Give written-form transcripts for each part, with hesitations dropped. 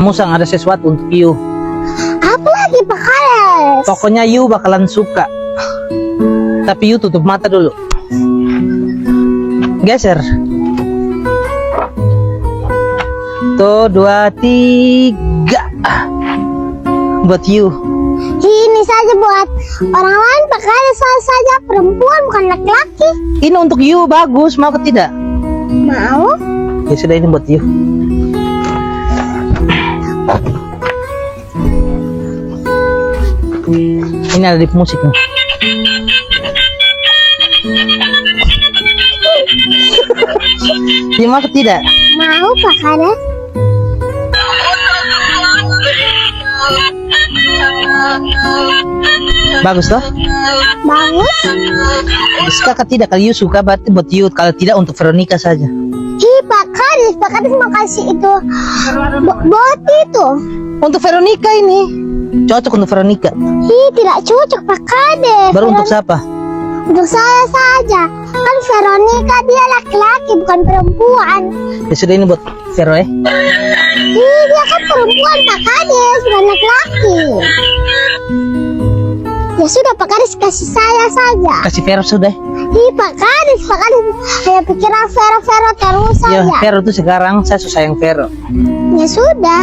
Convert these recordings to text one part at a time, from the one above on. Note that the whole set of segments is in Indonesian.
Musang ada sesuatu untuk you. Apa lagi Pak Kades? Pokoknya you bakalan suka. Tapi you tutup mata dulu. Geser. Tuh, 2, 3. Buat you. Ini saja buat orang lain Pak Kades, saja perempuan bukan laki-laki. Ini untuk you, bagus. Mau ke tidak? Mau? Ya sudah, ini buat you. Ini ada di musik nih. Ya mau ke tidak? Mau Pak Kades. Bagus toh? Bagus. Suka ke tidak? Kalau you suka berarti buat you. Kalau tidak untuk Veronica saja. Ih Pak Kades mau kasih itu bot itu. Untuk Veronica ini. Cocok untuk Veronica. Ih tidak cocok Pak Kades. Baru untuk siapa? Untuk saya saja. Kan Veronica dia laki-laki bukan perempuan. Ya sudah, ini buat Vero ya. Ih dia kan perempuan Pak Kades bukan laki-laki. Ya sudah Pak Kades kasih saya saja. Kasih Vero sudah. Ih Pak Kades hanya pikiran Vero terus Ya, saja. Vero tuh sekarang saya susah yang Vero. Ya sudah.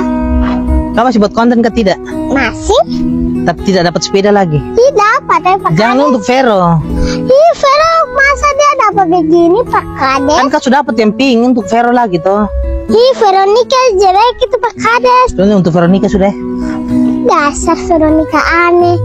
Kamu masih buat konten ke tidak? Masih? Tapi tidak dapat sepeda lagi. Tidak Pak Kades. Jangan untuk Vero. Ih Vero masa dia dapat begini Pak Kades? Kan kau sudah dapat yang pink untuk Vero lagi toh. Ih Veronica jelek itu Pak Kades. Ini untuk Veronica sudah. Dasar Veronica aneh.